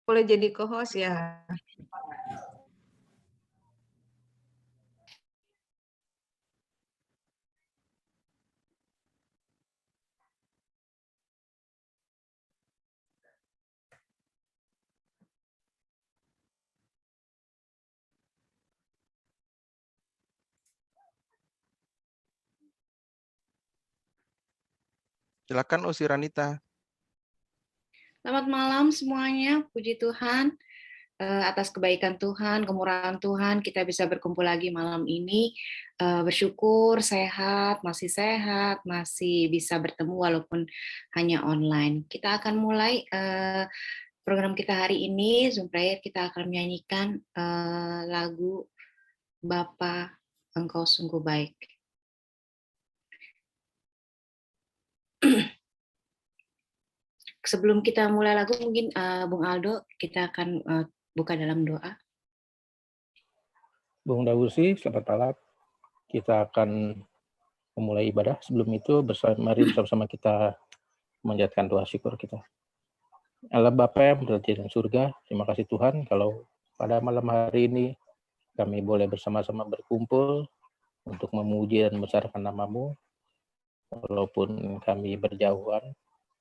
boleh jadi co-host ya. Silakan Usiranita. Selamat malam semuanya, puji Tuhan atas kebaikan Tuhan, kemurahan Tuhan, kita bisa berkumpul lagi malam ini. Bersyukur sehat, masih bisa bertemu walaupun hanya online. Kita akan mulai program kita hari ini. Zoom Prayer kita akan menyanyikan lagu Bapa Engkau Sungguh Baik. Sebelum kita mulai lagu, mungkin Bung Aldo, kita akan buka dalam doa. Bung Dawusi, selamat malam. Kita akan memulai ibadah. Sebelum itu, mari bersama-sama kita menjadikan doa syukur kita. Allah Bapa yang berada di surga, terima kasih Tuhan kalau pada malam hari ini kami boleh bersama-sama berkumpul untuk memuji dan membesarkan nama-Mu. Walaupun kami berjauhan,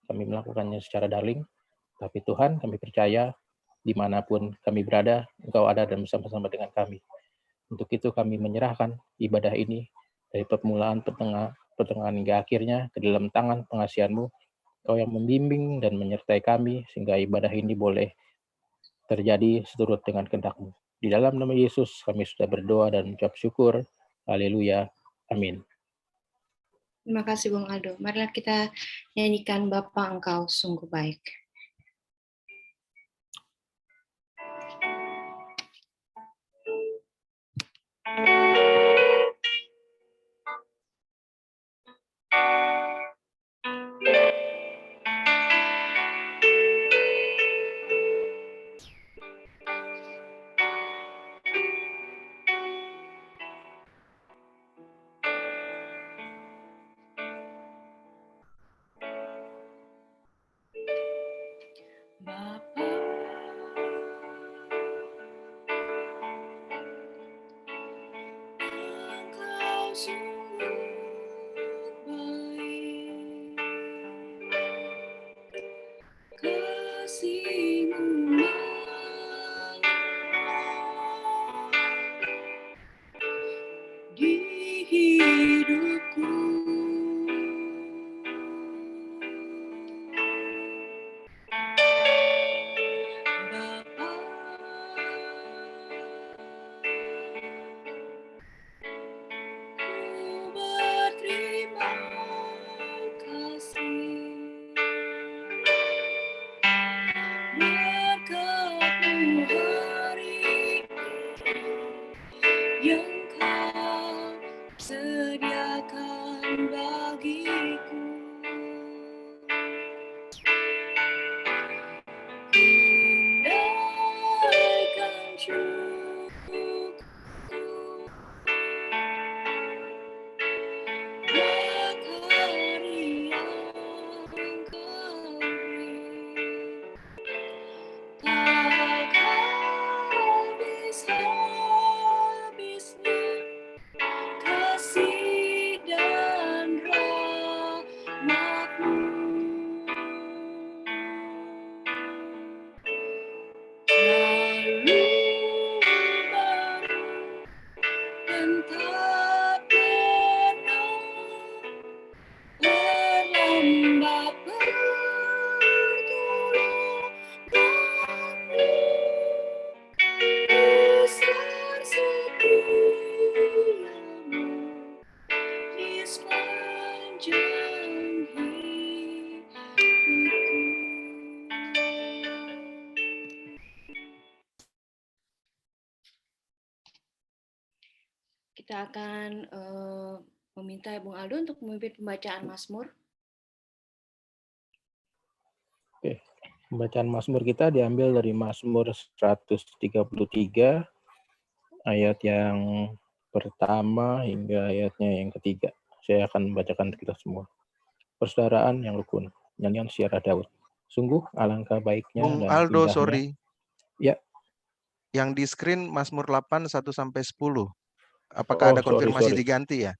kami melakukannya secara daring, tapi Tuhan kami percaya dimanapun kami berada, Engkau ada dan bersama-sama dengan kami. Untuk itu kami menyerahkan ibadah ini dari permulaan, pertengahan hingga akhirnya ke dalam tangan pengasihan-Mu. Kau yang membimbing dan menyertai kami sehingga ibadah ini boleh terjadi seturut dengan kehendak-Mu. Di dalam nama Yesus kami sudah berdoa dan mengucap syukur. Haleluya. Amin. Terima kasih Bung Aldo. Marilah kita nyanyikan Bapa Engkau Sungguh Baik. Kita akan meminta Bung Aldo untuk memimpin pembacaan Mazmur. Oke, pembacaan Mazmur kita diambil dari Mazmur 133 ayat yang pertama hingga ayatnya yang ketiga. Saya akan membacakan kita semua. Persaudaraan yang rukun, nyanyian Syiar Daud. Sungguh alangkah baiknya Bung dan Aldo, indahnya. sorry. Yang di screen Mazmur 8, 1-10. Apakah ada konfirmasi Sorry. diganti ya?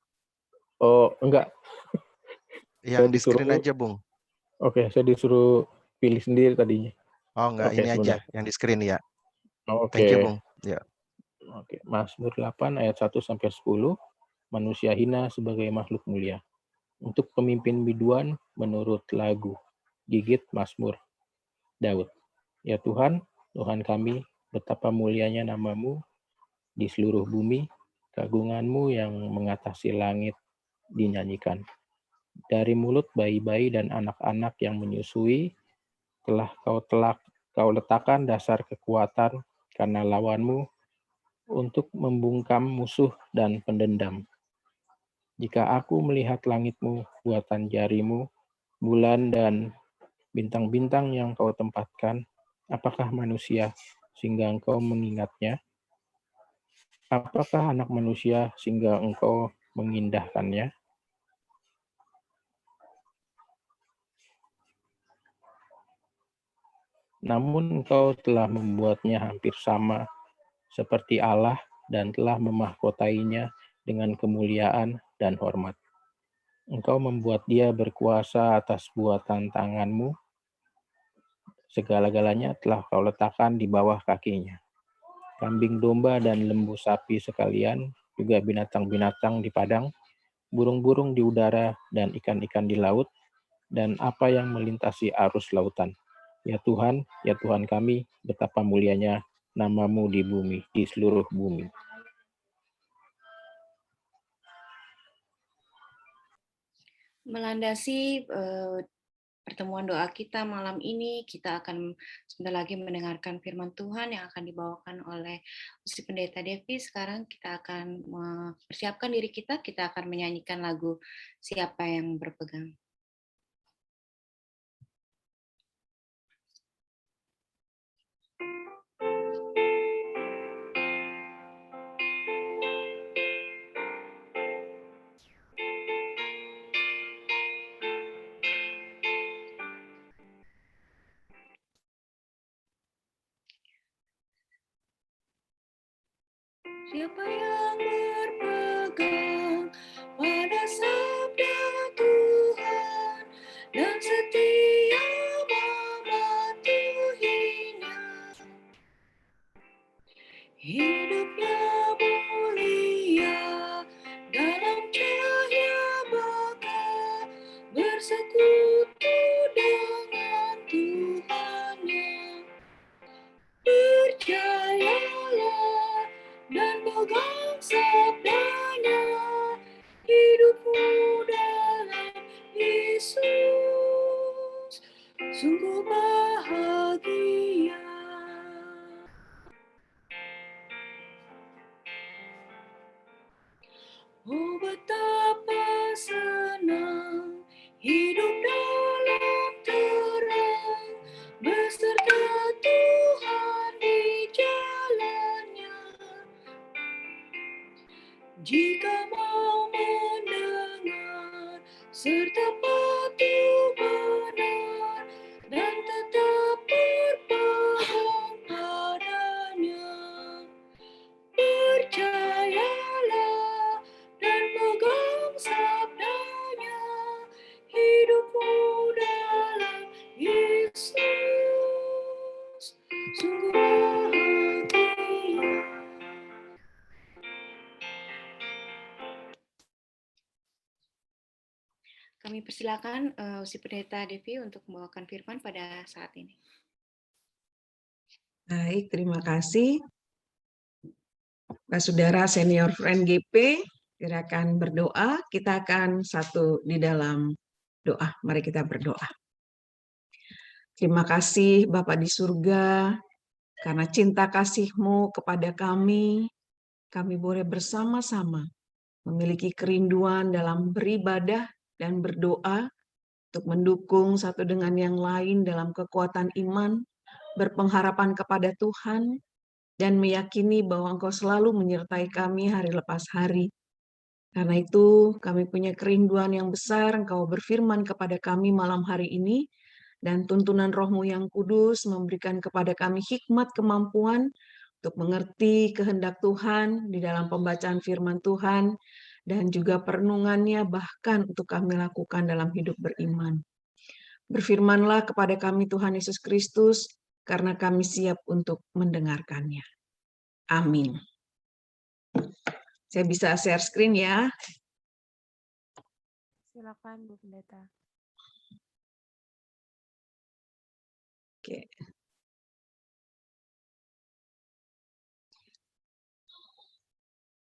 Oh, enggak. Yang di screen aja, Bung. Oke, saya disuruh pilih sendiri tadinya. Oh, enggak, Oke, ini sebentar. aja yang di screen ya. Oke. Thank you, Bung. Ya. Oke, Mazmur 8 ayat 1-10. Manusia hina sebagai makhluk mulia. Untuk pemimpin biduan menurut lagu. Gigit Mazmur Daud. Ya Tuhan, Tuhan kami, betapa mulianya nama-Mu di seluruh bumi, keagungan-Mu yang mengatasi langit dinyanyikan. Dari mulut bayi-bayi dan anak-anak yang menyusui, telah kau letakkan dasar kekuatan karena lawan-Mu untuk membungkam musuh dan pendendam. Jika aku melihat langit-Mu, buatan jari-Mu, bulan dan bintang-bintang yang Kau tempatkan, apakah manusia sehingga Engkau mengingatnya? Apakah anak manusia sehingga Engkau mengindahkannya? Namun Engkau telah membuatnya hampir sama seperti Allah dan telah memahkotainya dengan kemuliaan dan hormat. Engkau membuat dia berkuasa atas buatan tangan-Mu. Segala-galanya telah Kau letakkan di bawah kakinya. Kambing domba dan lembu sapi sekalian, juga binatang-binatang di padang, burung-burung di udara dan ikan-ikan di laut, dan apa yang melintasi arus lautan. Ya Tuhan kami, betapa mulianya nama-Mu di bumi, di seluruh bumi. Melandasi pertemuan doa kita malam ini, kita akan sebentar lagi mendengarkan firman Tuhan yang akan dibawakan oleh Usi Pendeta Devi. Sekarang kita akan mempersiapkan diri kita akan menyanyikan lagu Siapa yang Berpegang. Siapa yang berpegang pada sabda Tuhan dan setia mematuhinya, hidupnya mulia dalam cahaya baka, bersekutu dengan Tuhannya. Percayalah dan pegang sabdanya, hidupmu dalam Yesus sungguh bahagia. Oh, betapa senang hidup dalam terang, beserta Tuhan di jalannya. Jika mau mendengar serta patuh benar dan tetap berpegang padanya, percayalah dan pegang sabdanya, hidupmu dalam Yesus sungguh bahagia. Kami persilakan Usi Pendeta Devi untuk membawakan firman pada saat ini. Baik, terima kasih. Pak Saudara Senior Friend GP, gerakan berdoa, kita akan satu di dalam doa. Mari kita berdoa. Terima kasih Bapa di surga, karena cinta kasih-Mu kepada kami boleh bersama-sama memiliki kerinduan dalam beribadah dan berdoa untuk mendukung satu dengan yang lain dalam kekuatan iman, berpengharapan kepada Tuhan, dan meyakini bahwa Engkau selalu menyertai kami hari lepas hari. Karena itu kami punya kerinduan yang besar, Engkau berfirman kepada kami malam hari ini, dan tuntunan Roh-Mu yang kudus memberikan kepada kami hikmat kemampuan untuk mengerti kehendak Tuhan di dalam pembacaan firman Tuhan, dan juga perenungannya bahkan untuk kami lakukan dalam hidup beriman. Berfirmanlah kepada kami Tuhan Yesus Kristus, karena kami siap untuk mendengarkannya. Amin. Saya bisa share screen ya. Silakan Bu Pendeta. Oke.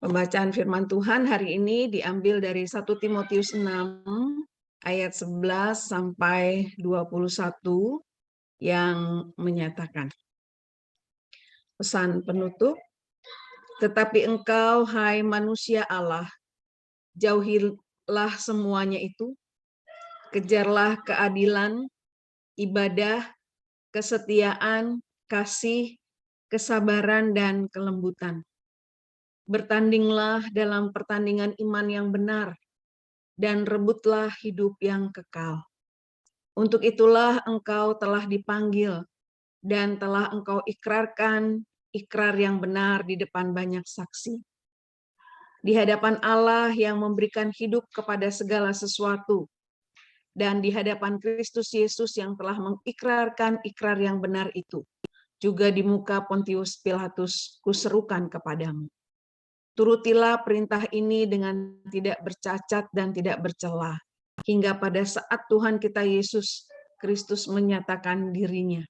Pembacaan firman Tuhan hari ini diambil dari 1 Timotius 6 ayat 11 sampai 21 yang menyatakan pesan penutup, tetapi engkau hai manusia Allah, jauhilah semuanya itu, kejarlah keadilan, ibadah, kesetiaan, kasih, kesabaran, dan kelembutan. Bertandinglah dalam pertandingan iman yang benar, dan rebutlah hidup yang kekal. Untuk itulah engkau telah dipanggil, dan telah engkau ikrarkan ikrar yang benar di depan banyak saksi. Di hadapan Allah yang memberikan hidup kepada segala sesuatu, dan di hadapan Kristus Yesus yang telah mengikrarkan ikrar yang benar itu, juga di muka Pontius Pilatus kuserukan kepadamu. Turutilah perintah ini dengan tidak bercacat dan tidak bercela, hingga pada saat Tuhan kita Yesus Kristus menyatakan dirinya,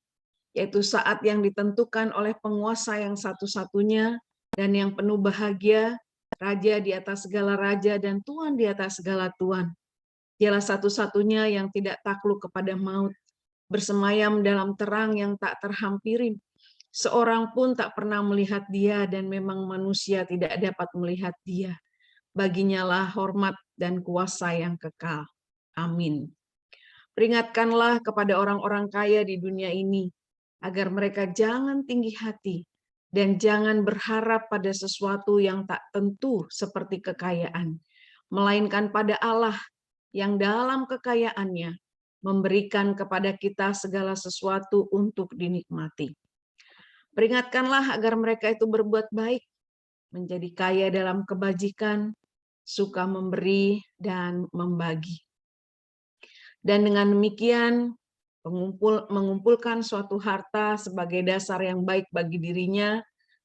yaitu saat yang ditentukan oleh penguasa yang satu-satunya dan yang penuh bahagia, Raja di atas segala raja dan Tuhan di atas segala Tuhan. Dialah satu-satunya yang tidak takluk kepada maut, bersemayam dalam terang yang tak terhampiri. Seorang pun tak pernah melihat dia, dan memang manusia tidak dapat melihat dia. Baginya lah hormat dan kuasa yang kekal. Amin. Peringatkanlah kepada orang-orang kaya di dunia ini, agar mereka jangan tinggi hati, dan jangan berharap pada sesuatu yang tak tentu seperti kekayaan, melainkan pada Allah yang dalam kekayaannya memberikan kepada kita segala sesuatu untuk dinikmati. Peringatkanlah agar mereka itu berbuat baik, menjadi kaya dalam kebajikan, suka memberi dan membagi. Dan dengan demikian mengumpulkan suatu harta sebagai dasar yang baik bagi dirinya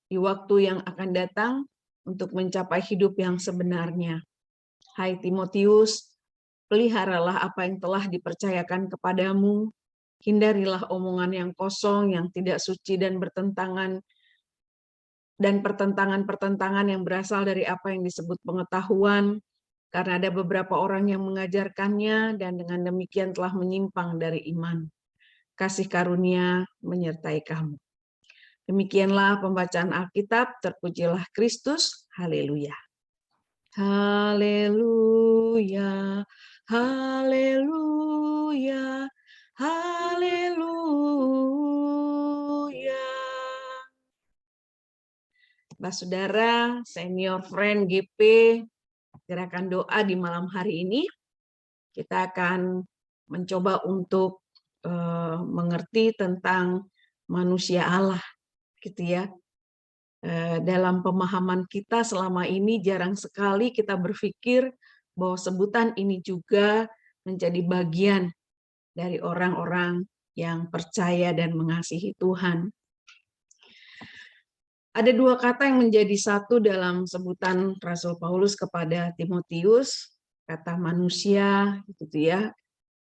di waktu yang akan datang untuk mencapai hidup yang sebenarnya. Hai Timotius, peliharalah apa yang telah dipercayakan kepadamu. Hindarilah omongan yang kosong, yang tidak suci dan bertentangan, dan pertentangan-pertentangan yang berasal dari apa yang disebut pengetahuan, karena ada beberapa orang yang mengajarkannya dan dengan demikian telah menyimpang dari iman. Kasih karunia menyertai kamu. Demikianlah pembacaan Alkitab. Terpujilah Kristus. Haleluya. Haleluya. Haleluya. Haleluya. Bapak Saudara, Senior Friend GP, gerakan doa di malam hari ini, kita akan mencoba untuk mengerti tentang manusia Allah, gitu ya. Dalam pemahaman kita selama ini jarang sekali kita berpikir bahwa sebutan ini juga menjadi bagian dari orang-orang yang percaya dan mengasihi Tuhan. Ada dua kata yang menjadi satu dalam sebutan Rasul Paulus kepada Timotius, kata manusia, gitu ya.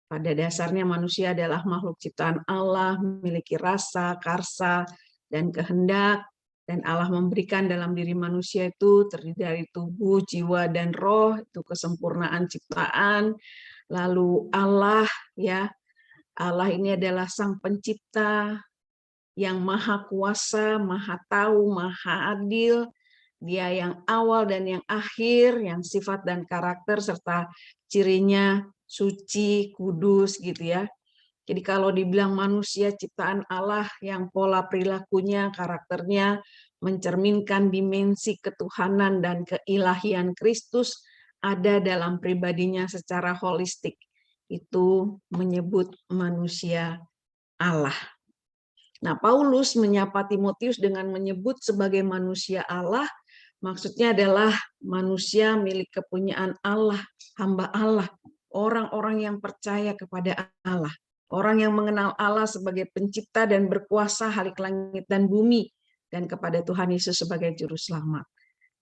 Pada dasarnya manusia adalah makhluk ciptaan Allah, memiliki rasa, karsa, dan kehendak, dan Allah memberikan dalam diri manusia itu terdiri dari tubuh, jiwa, dan roh, itu kesempurnaan ciptaan. Lalu Allah, ya, Allah ini adalah Sang Pencipta yang maha kuasa, maha tahu, maha adil. Dia yang awal dan yang akhir, yang sifat dan karakter serta cirinya suci, kudus, gitu ya. Jadi kalau dibilang manusia ciptaan Allah yang pola perilakunya, karakternya mencerminkan dimensi ketuhanan dan keilahian Kristus ada dalam pribadinya secara holistik. Itu menyebut manusia Allah. Nah, Paulus menyapa Timotius dengan menyebut sebagai manusia Allah, maksudnya adalah manusia milik kepunyaan Allah, hamba Allah, orang-orang yang percaya kepada Allah, orang yang mengenal Allah sebagai pencipta dan berkuasa halik langit dan bumi, dan kepada Tuhan Yesus sebagai juru selamat.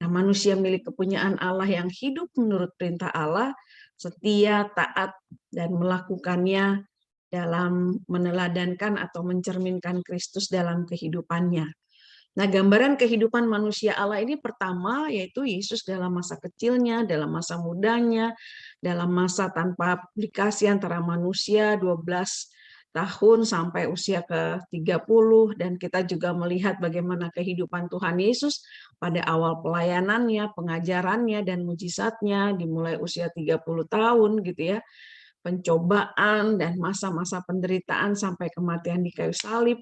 Nah, manusia milik kepunyaan Allah yang hidup menurut perintah Allah, setia, taat, dan melakukannya dalam meneladankan atau mencerminkan Kristus dalam kehidupannya. Nah, gambaran kehidupan manusia Allah ini pertama yaitu Yesus dalam masa kecilnya, dalam masa mudanya, dalam masa tanpa aplikasi antara manusia 12 tahun sampai usia ke-30, dan kita juga melihat bagaimana kehidupan Tuhan Yesus pada awal pelayanannya, pengajarannya, dan mujizatnya dimulai usia 30 tahun gitu ya. Pencobaan dan masa-masa penderitaan sampai kematian di kayu salib,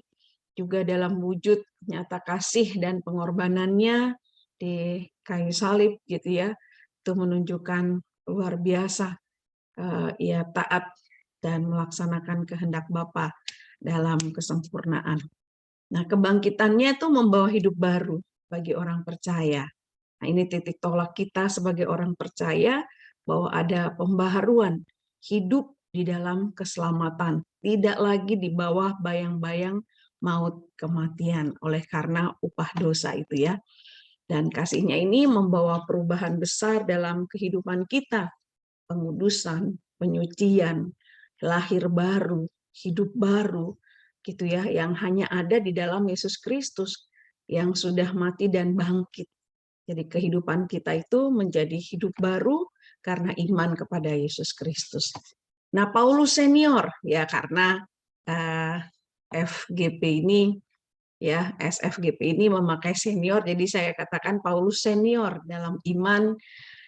juga dalam wujud nyata kasih dan pengorbanannya di kayu salib gitu ya, itu menunjukkan luar biasa ia taat dan melaksanakan kehendak Bapa dalam kesempurnaan. Nah, kebangkitannya itu membawa hidup baru bagi orang percaya. Nah, ini titik tolak kita sebagai orang percaya, bahwa ada pembaharuan hidup di dalam keselamatan, tidak lagi di bawah bayang-bayang maut kematian oleh karena upah dosa itu ya. Dan kasihnya ini membawa perubahan besar dalam kehidupan kita, pengudusan, penyucian, lahir baru, hidup baru gitu ya, yang hanya ada di dalam Yesus Kristus yang sudah mati dan bangkit. Jadi kehidupan kita itu menjadi hidup baru karena iman kepada Yesus Kristus. Nah, Paulus senior ya, karena FGP ini ya, SFGP ini memakai senior, jadi saya katakan Paulus senior dalam iman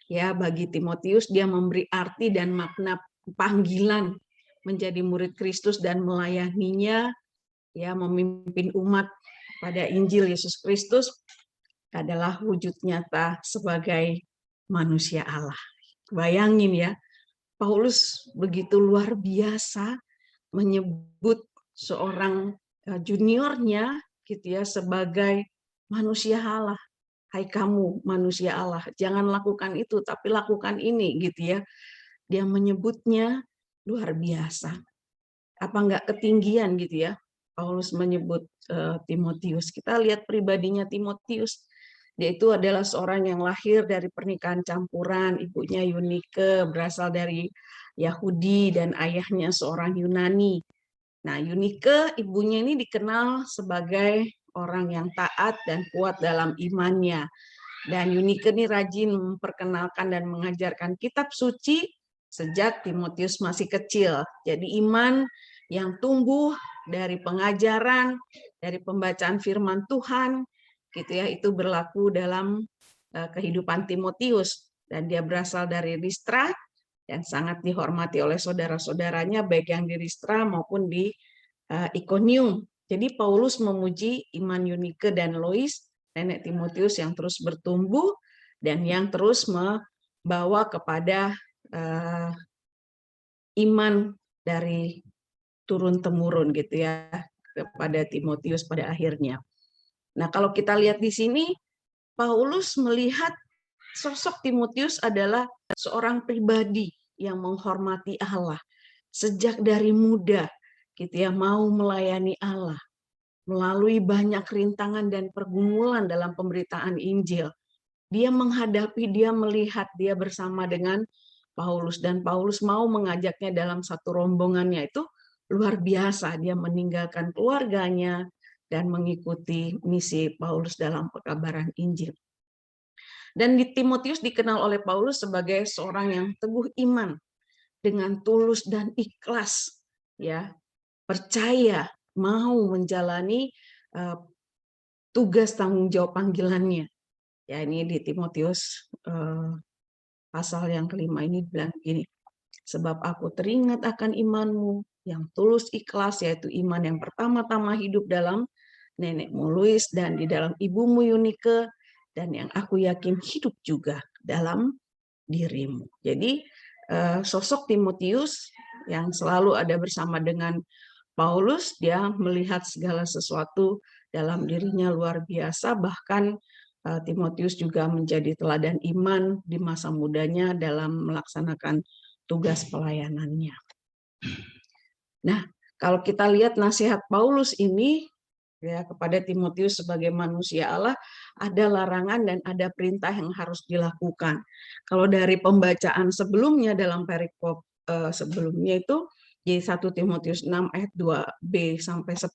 ya. Bagi Timotius dia memberi arti dan makna panggilan menjadi murid Kristus dan melayaninya ya, memimpin umat pada Injil Yesus Kristus adalah wujud nyata sebagai manusia Allah. Bayangin ya, Paulus begitu luar biasa menyebut seorang juniornya gitu ya sebagai manusia Allah. Hai kamu manusia Allah, jangan lakukan itu tapi lakukan ini gitu ya. Dia menyebutnya luar biasa. Apa enggak ketinggian gitu ya Paulus menyebut Timotius. Kita lihat pribadinya Timotius. Dia itu adalah seorang yang lahir dari pernikahan campuran, ibunya Yunike berasal dari Yahudi dan ayahnya seorang Yunani. Nah, Yunike ibunya ini dikenal sebagai orang yang taat dan kuat dalam imannya. Dan Yunike ini rajin memperkenalkan dan mengajarkan kitab suci sejak Timotius masih kecil. Jadi iman yang tumbuh dari pengajaran, dari pembacaan firman Tuhan, gitu ya, itu berlaku dalam kehidupan Timotius. Dan dia berasal dari Listra dan sangat dihormati oleh saudara-saudaranya baik yang di Listra maupun di Ikonium. Jadi Paulus memuji iman Yunike dan Lois, nenek Timotius yang terus bertumbuh dan yang terus membawa kepada iman dari turun-temurun gitu ya kepada Timotius pada akhirnya. Nah, kalau kita lihat di sini, Paulus melihat sosok Timotius adalah seorang pribadi yang menghormati Allah sejak dari muda, gitu ya, mau melayani Allah melalui banyak rintangan dan pergumulan dalam pemberitaan Injil. Dia menghadapi, dia melihat, dia bersama dengan Paulus dan Paulus mau mengajaknya dalam satu rombongannya itu luar biasa. Dia meninggalkan keluarganya dan mengikuti misi Paulus dalam pekabaran Injil. Dan Timotius dikenal oleh Paulus sebagai seorang yang teguh iman dengan tulus dan ikhlas, ya, percaya mau menjalani tugas tanggung jawab panggilannya. Ya, ini di Timotius pasal yang kelima ini bilang gini, sebab aku teringat akan imanmu yang tulus ikhlas, yaitu iman yang pertama-tama hidup dalam nenekmu Lois dan di dalam ibumu Yunike, dan yang aku yakin hidup juga dalam dirimu. Jadi sosok Timotius yang selalu ada bersama dengan Paulus, dia melihat segala sesuatu dalam dirinya luar biasa, bahkan Timotius juga menjadi teladan iman di masa mudanya dalam melaksanakan tugas pelayanannya. Nah, kalau kita lihat nasihat Paulus ini ya kepada Timotius sebagai manusia Allah, ada larangan dan ada perintah yang harus dilakukan. Kalau dari pembacaan sebelumnya dalam perikop sebelumnya itu di 1 Timotius 6 ayat 2b sampai 10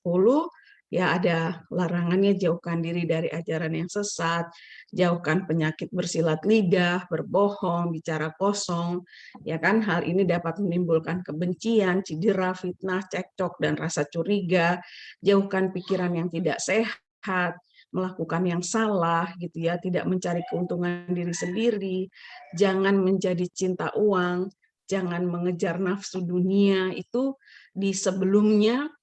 ya ada larangannya, jauhkan diri dari ajaran yang sesat, jauhkan penyakit bersilat lidah, berbohong, bicara kosong, ya kan, hal ini dapat menimbulkan kebencian, cedera, fitnah, cekcok dan rasa curiga. Jauhkan pikiran yang tidak sehat, melakukan yang salah gitu ya, tidak mencari keuntungan diri sendiri, jangan menjadi cinta uang, jangan mengejar nafsu dunia. Itu di sebelumnya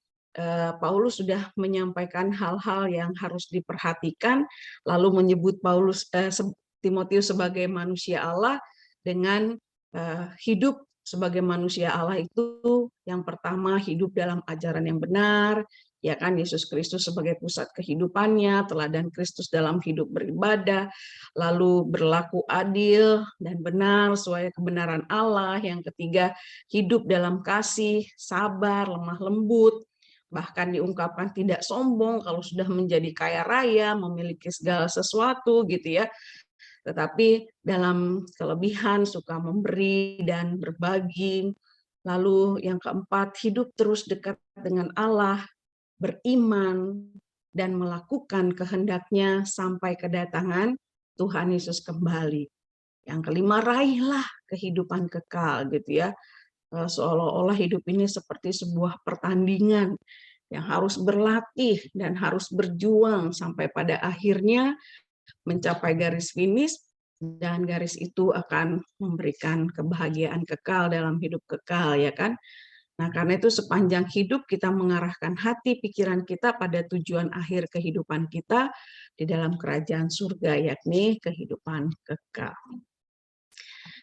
Paulus sudah menyampaikan hal-hal yang harus diperhatikan, lalu menyebut Timotius sebagai manusia Allah dengan hidup sebagai manusia Allah itu yang pertama hidup dalam ajaran yang benar, ya kan, Yesus Kristus sebagai pusat kehidupannya, teladan Kristus dalam hidup beribadah, lalu berlaku adil dan benar sesuai kebenaran Allah. Yang ketiga, hidup dalam kasih, sabar, lemah lembut, bahkan diungkapkan tidak sombong kalau sudah menjadi kaya raya, memiliki segala sesuatu gitu ya. Tetapi dalam kelebihan suka memberi dan berbagi. Lalu yang keempat, hidup terus dekat dengan Allah, beriman, dan melakukan kehendaknya sampai kedatangan Tuhan Yesus kembali. Yang kelima, raihlah kehidupan kekal gitu ya. Seolah-olah hidup ini seperti sebuah pertandingan yang harus berlatih dan harus berjuang sampai pada akhirnya mencapai garis finish, dan garis itu akan memberikan kebahagiaan kekal dalam hidup kekal, ya kan? Nah, karena itu sepanjang hidup kita mengarahkan hati pikiran kita pada tujuan akhir kehidupan kita di dalam kerajaan surga, yakni kehidupan kekal.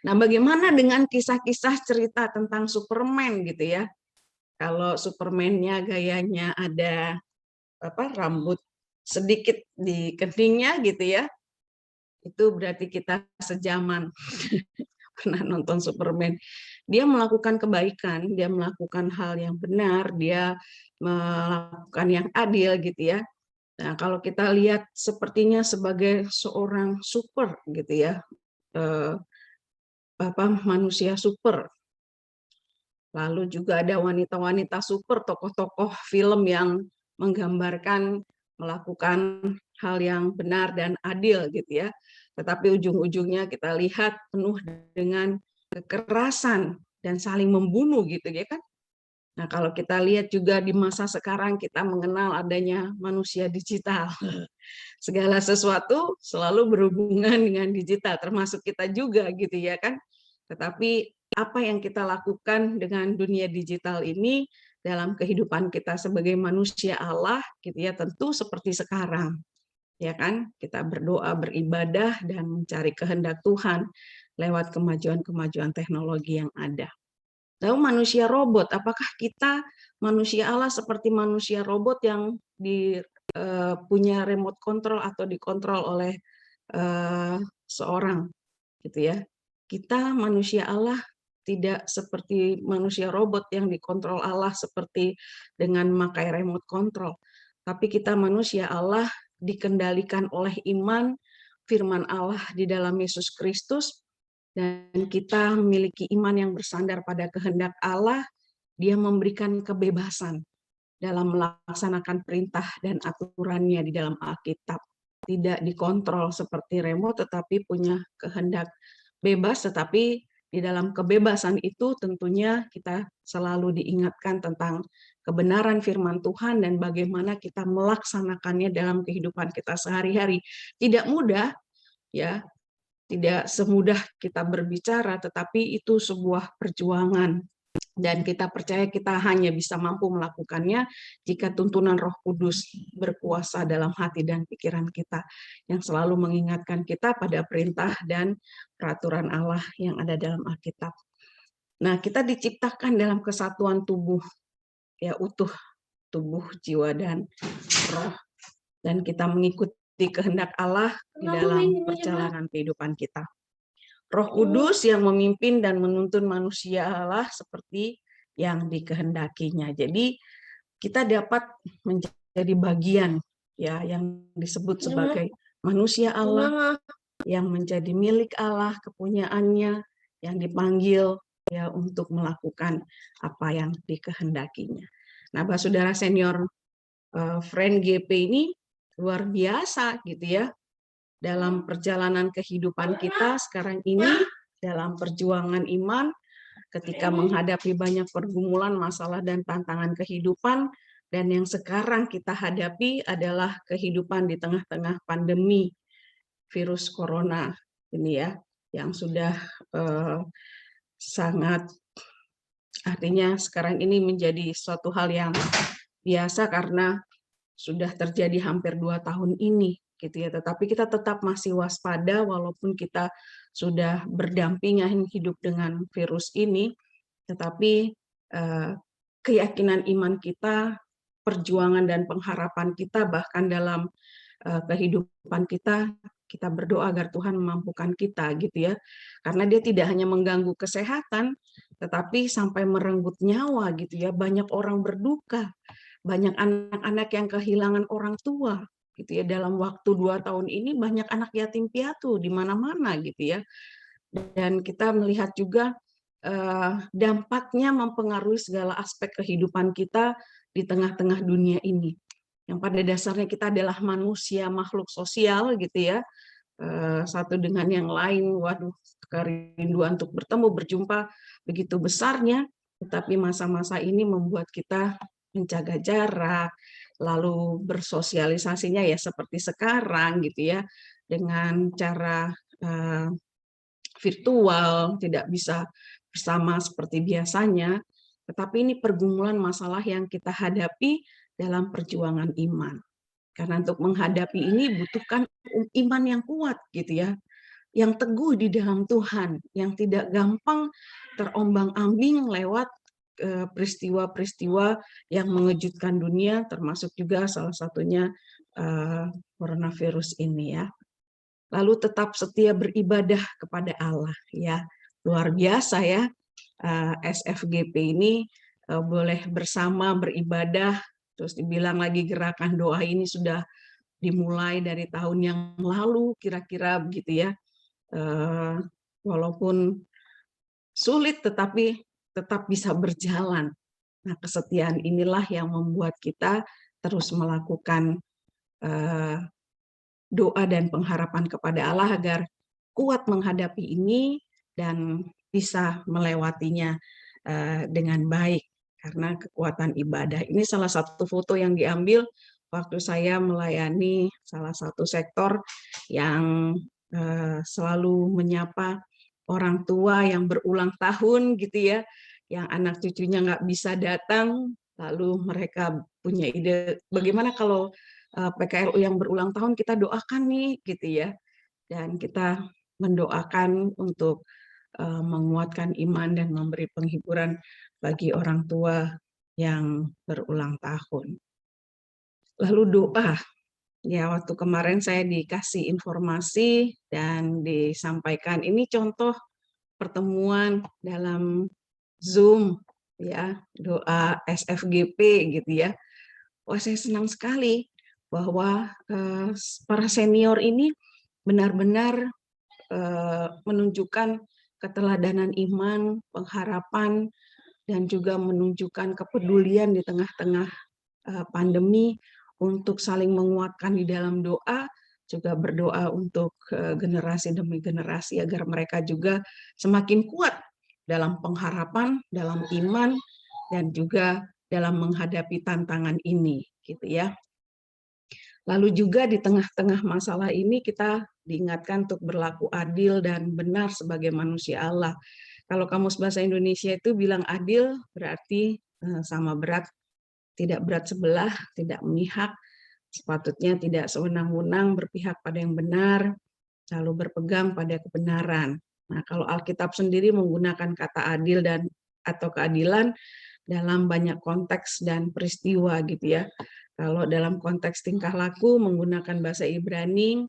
Nah, bagaimana dengan kisah-kisah cerita tentang Superman gitu ya? Kalau Superman-nya gayanya ada rambut sedikit di keningnya gitu ya, itu berarti kita sejaman. Pernah nonton Superman. Dia melakukan kebaikan, dia melakukan hal yang benar, dia melakukan yang adil gitu ya. Nah, kalau kita lihat sepertinya sebagai seorang super gitu ya, manusia super. Lalu juga ada wanita-wanita super, tokoh-tokoh film yang menggambarkan melakukan hal yang benar dan adil gitu ya. Tetapi ujung-ujungnya kita lihat penuh dengan kekerasan dan saling membunuh gitu ya kan. Nah, kalau kita lihat juga di masa sekarang kita mengenal adanya manusia digital. Segala sesuatu selalu berhubungan dengan digital, termasuk kita juga gitu ya kan. Tetapi apa yang kita lakukan dengan dunia digital ini dalam kehidupan kita sebagai manusia Allah gitu ya, tentu seperti sekarang. Ya kan, kita berdoa, beribadah dan mencari kehendak Tuhan lewat kemajuan-kemajuan teknologi yang ada. Lalu manusia robot, apakah kita manusia Allah seperti manusia robot yang punya remote control atau dikontrol oleh seorang gitu ya? Kita manusia Allah tidak seperti manusia robot yang dikontrol Allah seperti dengan memakai remote control. Tapi kita manusia Allah dikendalikan oleh iman, firman Allah di dalam Yesus Kristus, dan kita memiliki iman yang bersandar pada kehendak Allah. Dia memberikan kebebasan dalam melaksanakan perintah dan aturannya di dalam Alkitab. Tidak dikontrol seperti remote, tetapi punya kehendak bebas, tetapi di dalam kebebasan itu tentunya kita selalu diingatkan tentang kebenaran firman Tuhan dan bagaimana kita melaksanakannya dalam kehidupan kita sehari-hari. Tidak mudah, ya, tidak semudah kita berbicara, tetapi itu sebuah perjuangan. Dan kita percaya kita hanya bisa mampu melakukannya jika tuntunan Roh Kudus berkuasa dalam hati dan pikiran kita, yang selalu mengingatkan kita pada perintah dan peraturan Allah yang ada dalam Alkitab. Nah, kita diciptakan dalam kesatuan tubuh ya utuh tubuh, jiwa, dan roh, dan kita mengikuti kehendak Allah di dalam perjalanan kehidupan kita. Roh Kudus yang memimpin dan menuntun manusia Allah seperti yang dikehendakinya. Jadi kita dapat menjadi bagian ya yang disebut sebagai manusia Allah, yang menjadi milik Allah, kepunyaannya, yang dipanggil ya untuk melakukan apa yang dikehendakinya. Nah, saudara senior Friend GP ini luar biasa gitu ya dalam perjalanan kehidupan kita sekarang ini, dalam perjuangan iman, ketika menghadapi banyak pergumulan, masalah, dan tantangan kehidupan. Dan yang sekarang kita hadapi adalah kehidupan di tengah-tengah pandemi virus corona ini ya, yang sudah sangat, artinya sekarang ini menjadi suatu hal yang biasa karena sudah terjadi hampir 2 tahun ini gitu ya, tetapi kita tetap masih waspada walaupun kita sudah berdampingan hidup dengan virus ini, tetapi keyakinan iman kita, perjuangan dan pengharapan kita, bahkan dalam kehidupan kita berdoa agar Tuhan memampukan kita gitu ya, karena Dia tidak hanya mengganggu kesehatan, tetapi sampai merenggut nyawa gitu ya. Banyak orang berduka, banyak anak-anak yang kehilangan orang tua gitu ya. Dalam waktu 2 tahun ini banyak anak yatim piatu di mana-mana gitu ya. Dan kita melihat juga dampaknya mempengaruhi segala aspek kehidupan kita di tengah-tengah dunia ini. Yang pada dasarnya kita adalah manusia, makhluk sosial gitu ya, satu dengan yang lain. Waduh, kerinduan untuk bertemu, berjumpa begitu besarnya, tetapi masa-masa ini membuat kita menjaga jarak, lalu bersosialisasinya ya seperti sekarang gitu ya, dengan cara virtual, tidak bisa bersama seperti biasanya, tetapi ini pergumulan masalah yang kita hadapi dalam perjuangan iman. Karena untuk menghadapi ini butuhkan iman yang kuat gitu ya, yang teguh di dalam Tuhan, yang tidak gampang terombang-ambing lewat peristiwa-peristiwa yang mengejutkan dunia, termasuk juga salah satunya coronavirus ini ya. Lalu tetap setia beribadah kepada Allah ya, luar biasa ya. SFGP ini boleh bersama beribadah, terus dibilang lagi gerakan doa ini sudah dimulai dari tahun yang lalu kira-kira begitu ya. Walaupun sulit tetapi tetap bisa berjalan. Nah, kesetiaan inilah yang membuat kita terus melakukan doa dan pengharapan kepada Allah agar kuat menghadapi ini dan bisa melewatinya dengan baik karena kekuatan ibadah. Ini salah satu foto yang diambil waktu saya melayani salah satu sektor yang selalu menyapa orang tua yang berulang tahun gitu ya, yang anak cucunya nggak bisa datang, lalu mereka punya ide bagaimana kalau PKRU yang berulang tahun kita doakan nih gitu ya, dan kita mendoakan untuk menguatkan iman dan memberi penghiburan bagi orang tua yang berulang tahun. Lalu doa, ya waktu kemarin saya dikasih informasi dan disampaikan ini contoh pertemuan dalam Zoom ya, doa SFGP gitu ya. Wah, saya senang sekali bahwa para senior ini benar-benar menunjukkan keteladanan iman, pengharapan, dan juga menunjukkan kepedulian di tengah-tengah pandemi untuk saling menguatkan di dalam doa, juga berdoa untuk generasi demi generasi agar mereka juga semakin kuat dalam pengharapan, dalam iman, dan juga dalam menghadapi tantangan ini, gitu ya. Lalu juga di tengah-tengah masalah ini kita diingatkan untuk berlaku adil dan benar sebagai manusia Allah. Kalau Kamus Bahasa Indonesia itu bilang adil berarti sama berat, tidak berat sebelah, tidak memihak, sepatutnya tidak sewenang-wenang berpihak pada yang benar, lalu berpegang pada kebenaran. Nah, kalau Alkitab sendiri menggunakan kata adil dan atau keadilan, dalam banyak konteks dan peristiwa gitu ya. Kalau dalam konteks tingkah laku menggunakan bahasa Ibrani,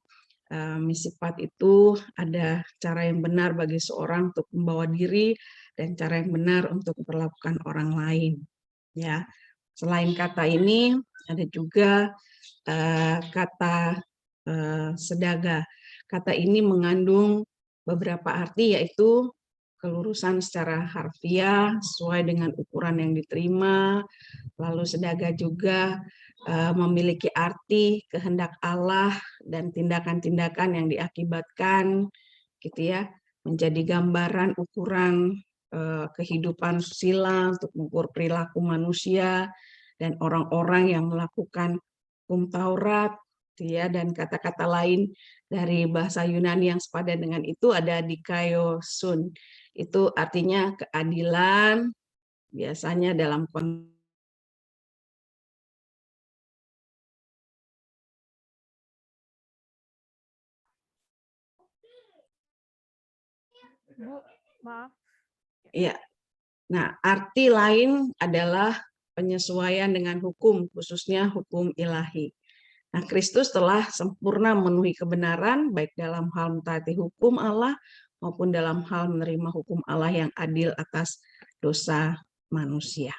misipat itu ada cara yang benar bagi seorang untuk membawa diri dan cara yang benar untuk memperlakukan orang lain. Ya, selain kata ini ada juga kata sedaga. Kata ini mengandung beberapa arti, yaitu kelurusan secara harfiah sesuai dengan ukuran yang diterima. Lalu sedaga juga memiliki arti kehendak Allah dan tindakan-tindakan yang diakibatkan, gitu ya, menjadi gambaran ukuran kehidupan susila untuk mengukur perilaku manusia dan orang-orang yang melakukan hukum Taurat, gitu ya. Dan kata-kata lain dari bahasa Yunani yang sepadan dengan itu ada dikaiosun. Itu artinya keadilan, biasanya dalam konteks Bu, maaf. ya. Nah, arti lain adalah penyesuaian dengan hukum, khususnya hukum ilahi. Nah, Kristus telah sempurna memenuhi kebenaran, baik dalam hal mentaati hukum Allah maupun dalam hal menerima hukum Allah yang adil atas dosa manusia.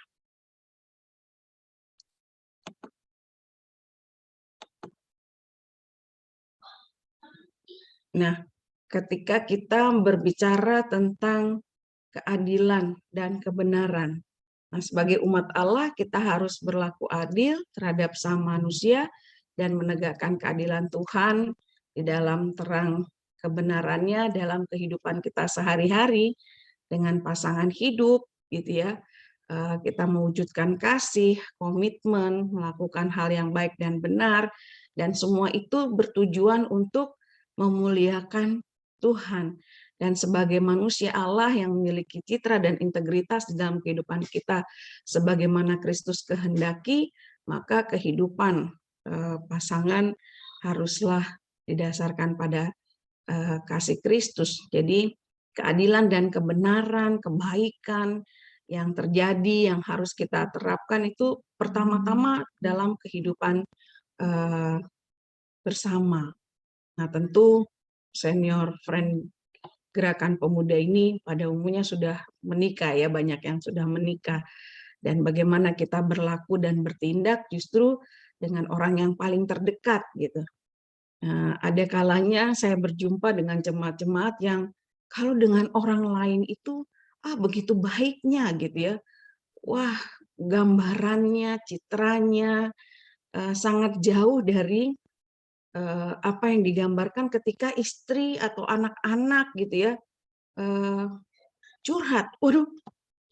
Nah, ketika kita berbicara tentang keadilan dan kebenaran, nah, sebagai umat Allah kita harus berlaku adil terhadap sama manusia dan menegakkan keadilan Tuhan di dalam terang kebenarannya dalam kehidupan kita sehari-hari dengan pasangan hidup, gitu ya. Kita mewujudkan kasih, komitmen, melakukan hal yang baik dan benar, dan semua itu bertujuan untuk memuliakan Tuhan. Dan sebagai manusia Allah yang memiliki citra dan integritas di dalam kehidupan kita sebagaimana Kristus kehendaki, maka kehidupan pasangan haruslah didasarkan pada kasih Kristus. Jadi keadilan dan kebenaran, kebaikan yang terjadi, yang harus kita terapkan itu pertama-tama dalam kehidupan bersama. Nah, tentu senior friend Gerakan Pemuda ini pada umumnya sudah menikah ya, banyak yang sudah menikah. Dan bagaimana kita berlaku dan bertindak justru dengan orang yang paling terdekat gitu. Nah, ada kalanya saya berjumpa dengan jemaat-jemaat yang kalau dengan orang lain itu begitu baiknya gitu ya. Wah, gambarannya, citranya sangat jauh dari apa yang digambarkan ketika istri atau anak-anak gitu ya curhat. Waduh,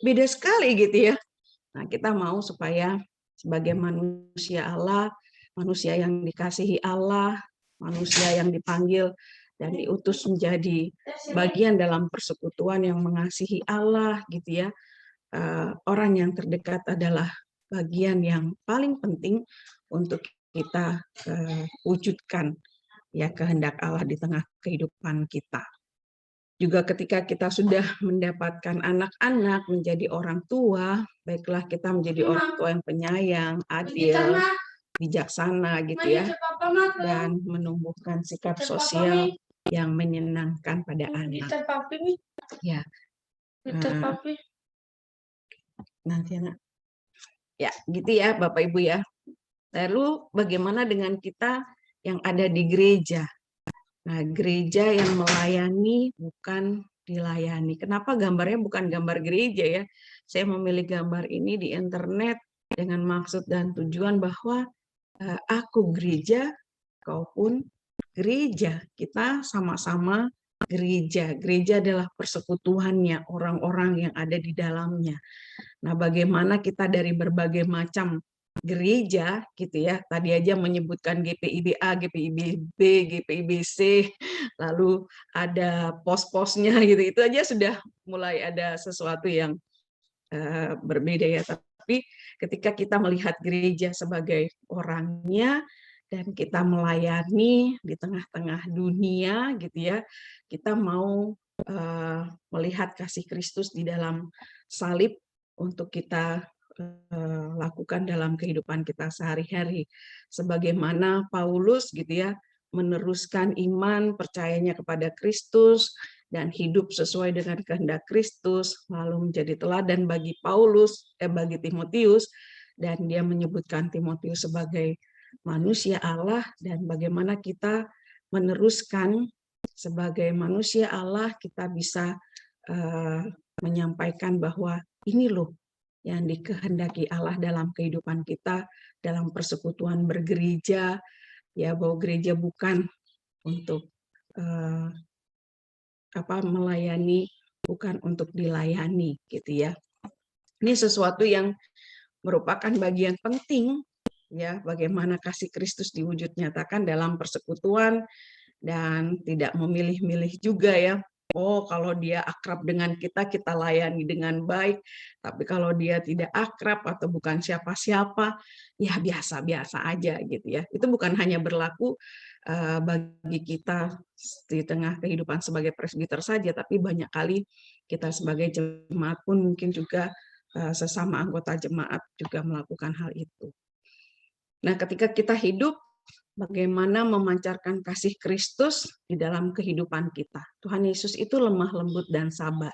beda sekali gitu ya. Nah, kita mau supaya sebagai manusia Allah, manusia yang dikasihi Allah, manusia yang dipanggil dan diutus menjadi bagian dalam persekutuan yang mengasihi Allah gitu ya. Orang yang terdekat adalah bagian yang paling penting untuk kita wujudkan ya kehendak Allah di tengah kehidupan kita. Juga ketika kita sudah mendapatkan anak-anak menjadi orang tua, baiklah kita menjadi orang tua yang penyayang, adil, bijaksana gitu ya, dan menumbuhkan sikap sosial yang menyenangkan pada anak. Ya. Nanti anak. Ya, gitu ya Bapak Ibu ya. Lalu bagaimana dengan kita yang ada di gereja? Nah, gereja yang melayani bukan dilayani. Kenapa gambarnya bukan gambar gereja ya? Saya memilih gambar ini di internet dengan maksud dan tujuan bahwa aku gereja, kau pun gereja. Kita sama-sama gereja. Gereja adalah persekutuannya orang-orang yang ada di dalamnya. Nah, bagaimana kita dari berbagai macam gereja gitu ya, tadi aja menyebutkan GPIB-A, GPIB-B, GPIB-C, lalu ada pos-posnya gitu, itu aja sudah mulai ada sesuatu yang berbeda ya. Tapi ketika kita melihat gereja sebagai orangnya dan kita melayani di tengah-tengah dunia gitu ya, kita mau melihat kasih Kristus di dalam salib untuk kita lakukan dalam kehidupan kita sehari-hari. Sebagaimana Paulus gitu ya, meneruskan iman, percayanya kepada Kristus, dan hidup sesuai dengan kehendak Kristus, lalu menjadi teladan bagi bagi Timotius, dan dia menyebutkan Timotius sebagai manusia Allah, dan bagaimana kita meneruskan sebagai manusia Allah, kita bisa menyampaikan bahwa ini loh yang dikehendaki Allah dalam kehidupan kita, dalam persekutuan bergereja, ya, bahwa gereja bukan untuk melayani, bukan untuk dilayani, gitu ya. Ini sesuatu yang merupakan bagian penting, ya, bagaimana kasih Kristus diwujud nyatakan dalam persekutuan, dan tidak memilih-milih juga ya. Oh, kalau dia akrab dengan kita, kita layani dengan baik. Tapi kalau dia tidak akrab atau bukan siapa-siapa, ya biasa-biasa aja gitu ya. Itu bukan hanya berlaku bagi kita di tengah kehidupan sebagai presbiter saja, tapi banyak kali kita sebagai jemaat pun mungkin juga sesama anggota jemaat juga melakukan hal itu. Nah, ketika kita hidup, bagaimana memancarkan kasih Kristus di dalam kehidupan kita. Tuhan Yesus itu lemah lembut dan sabar.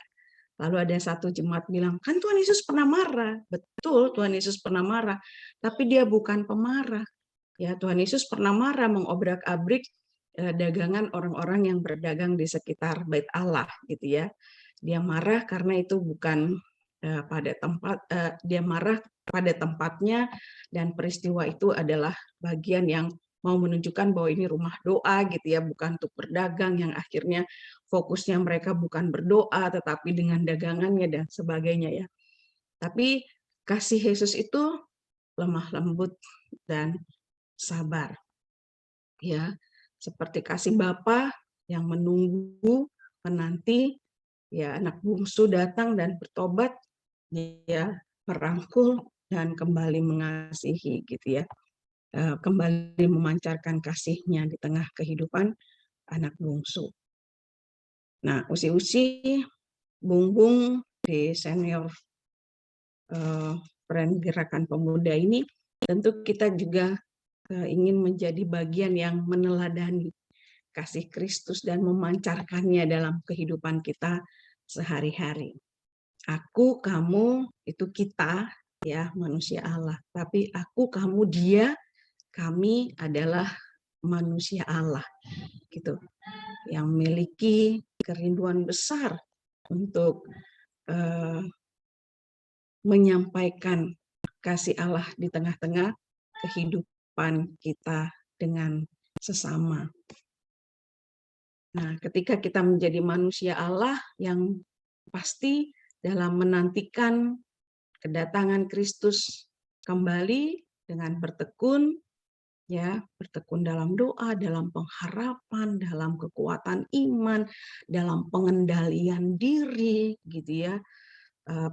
Lalu ada satu jemaat bilang, kan Tuhan Yesus pernah marah. Betul, Tuhan Yesus pernah marah, tapi dia bukan pemarah. Ya, Tuhan Yesus pernah marah mengobrak-abrik dagangan orang-orang yang berdagang di sekitar Bait Allah, gitu ya. Dia marah karena itu bukan dia marah pada tempatnya, dan peristiwa itu adalah bagian yang mau menunjukkan bahwa ini rumah doa gitu ya, bukan untuk berdagang yang akhirnya fokusnya mereka bukan berdoa tetapi dengan dagangannya dan sebagainya ya. Tapi kasih Yesus itu lemah lembut dan sabar. Ya, seperti kasih Bapa yang menunggu, menanti ya anak bungsu datang dan bertobat, ya merangkul dan kembali mengasihi gitu ya. Kembali memancarkan kasih-Nya di tengah kehidupan anak bungsu. Nah, usi-usi Bung di senior Friend Gerakan Pemuda ini, tentu kita juga ingin menjadi bagian yang meneladani kasih Kristus dan memancarkannya dalam kehidupan kita sehari-hari. Aku, kamu, itu kita, ya manusia Allah. Tapi aku, kamu, dia, kami adalah manusia Allah, gitu, yang memiliki kerinduan besar untuk menyampaikan kasih Allah di tengah-tengah kehidupan kita dengan sesama. Nah, ketika kita menjadi manusia Allah yang pasti dalam menantikan kedatangan Kristus kembali dengan bertekun, ya, bertekun dalam doa, dalam pengharapan, dalam kekuatan iman, dalam pengendalian diri, gitu ya,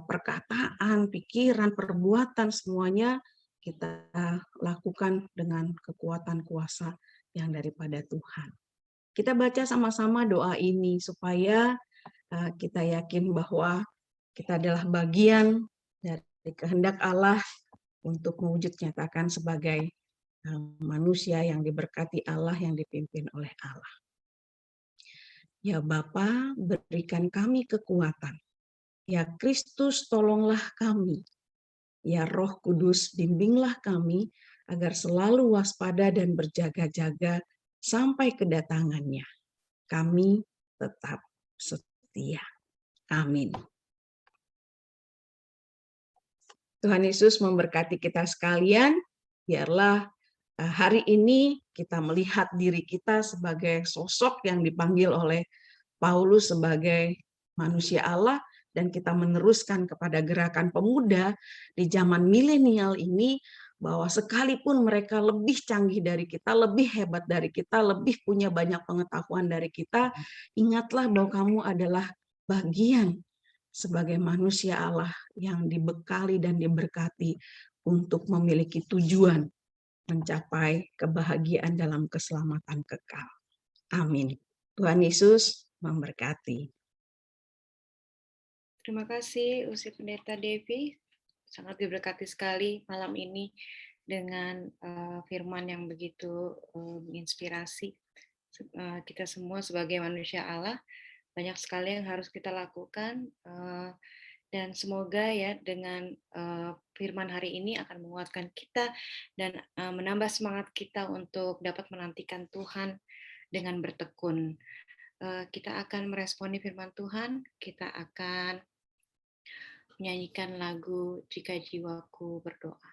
perkataan, pikiran, perbuatan, semuanya kita lakukan dengan kekuatan kuasa yang daripada Tuhan. Kita baca sama-sama doa ini supaya kita yakin bahwa kita adalah bagian dari kehendak Allah untuk mewujud nyatakan sebagai manusia yang diberkati Allah, yang dipimpin oleh Allah. Ya Bapa, berikan kami kekuatan. Ya Kristus, tolonglah kami. Ya Roh Kudus, bimbinglah kami agar selalu waspada dan berjaga-jaga sampai kedatangannya. Kami tetap setia. Amin. Tuhan Yesus memberkati kita sekalian. Biarlah hari ini kita melihat diri kita sebagai sosok yang dipanggil oleh Paulus sebagai manusia Allah, dan kita meneruskan kepada gerakan pemuda di zaman milenial ini, bahwa sekalipun mereka lebih canggih dari kita, lebih hebat dari kita, lebih punya banyak pengetahuan dari kita, ingatlah bahwa kamu adalah bagian sebagai manusia Allah yang dibekali dan diberkati untuk memiliki tujuan mencapai kebahagiaan dalam keselamatan kekal. Amin. Tuhan Yesus memberkati. Terima kasih Usi Pendeta Devi. sangat diberkati sekali malam ini dengan firman yang begitu menginspirasi. Kita semua sebagai manusia Allah, banyak sekali yang harus kita lakukan, dan semoga ya dengan firman hari ini akan menguatkan kita dan menambah semangat kita untuk dapat menantikan Tuhan dengan bertekun. Kita akan meresponi firman Tuhan, kita akan menyanyikan lagu Jika Jiwaku Berdoa.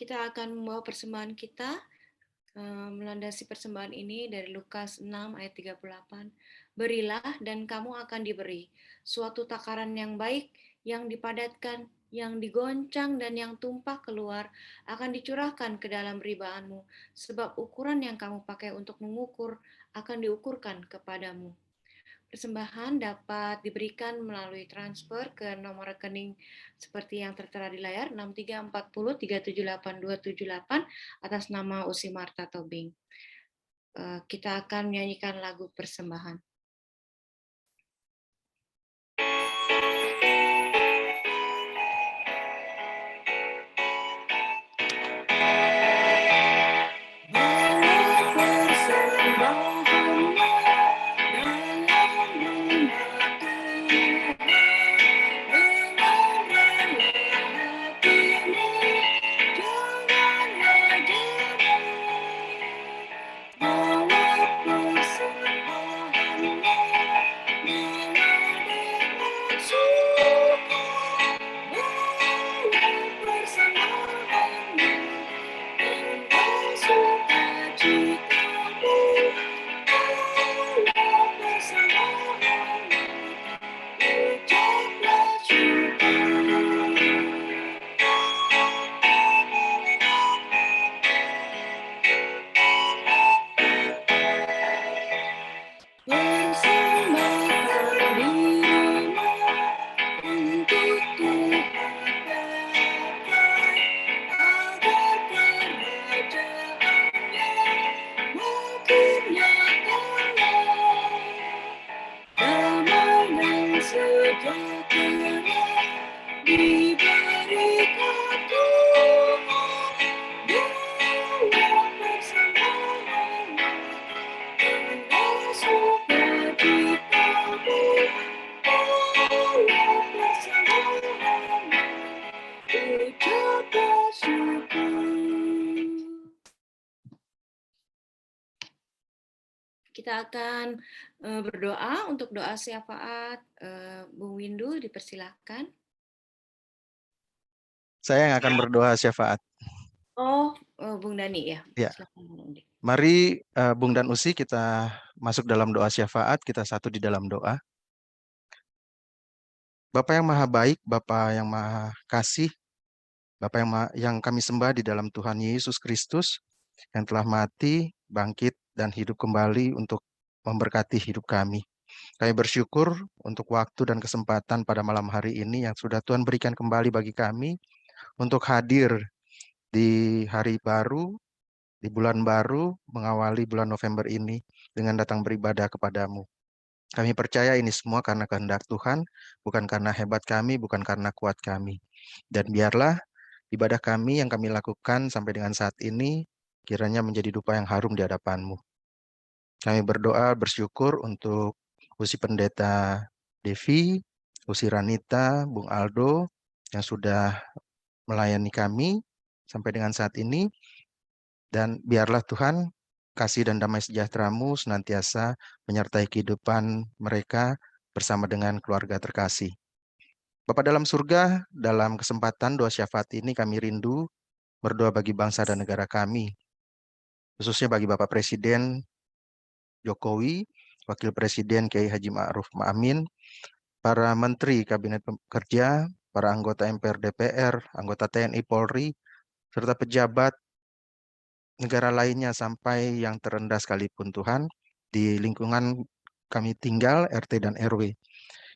Kita akan membawa persembahan kita, melandasi persembahan ini dari Lukas 6 ayat 38. Berilah dan kamu akan diberi, suatu takaran yang baik, yang dipadatkan, yang digoncang dan yang tumpah keluar akan dicurahkan ke dalam ribaanmu, sebab ukuran yang kamu pakai untuk mengukur akan diukurkan kepadamu. Persembahan dapat diberikan melalui transfer ke nomor rekening seperti yang tertera di layar 6340378278 atas nama Usi Marta Tobing. Kita akan menyanyikan lagu persembahan. diberikan Tuhan dalam bersama-sama dengan sukacita dalam bersama-sama ucap bersyukur. Kita akan berdoa untuk doa syafaat. Bung Windu, dipersilahkan. Saya yang akan berdoa syafaat. Oh, Bung Dani ya. Ya. Silakan, Bung Dani. Mari Bung dan Usi kita masuk dalam doa syafaat, kita satu di dalam doa. Bapa yang maha baik, Bapa yang maha kasih, Bapa yang kami sembah di dalam Tuhan Yesus Kristus, yang telah mati, bangkit, dan hidup kembali untuk memberkati hidup kami. Kami bersyukur untuk waktu dan kesempatan pada malam hari ini yang sudah Tuhan berikan kembali bagi kami untuk hadir di hari baru, di bulan baru, mengawali bulan November ini dengan datang beribadah kepadamu. Kami percaya ini semua karena kehendak Tuhan, bukan karena hebat kami, bukan karena kuat kami. Dan biarlah ibadah kami yang kami lakukan sampai dengan saat ini kiranya menjadi dupa yang harum di hadapan-Mu. Kami berdoa bersyukur untuk Usi Pendeta Devi, Usi Ranita, Bung Aldo yang sudah melayani kami sampai dengan saat ini. Dan biarlah Tuhan kasih dan damai sejahtera-Mu senantiasa menyertai kehidupan mereka bersama dengan keluarga terkasih. Bapa dalam surga, dalam kesempatan doa syafaat ini kami rindu berdoa bagi bangsa dan negara kami, khususnya bagi Bapak Presiden Jokowi, Wakil Presiden Kiai Haji Ma'ruf Amin, para Menteri Kabinet Kerja, para anggota MPR DPR, anggota TNI Polri, serta pejabat negara lainnya sampai yang terendah sekalipun Tuhan, di lingkungan kami tinggal, RT dan RW.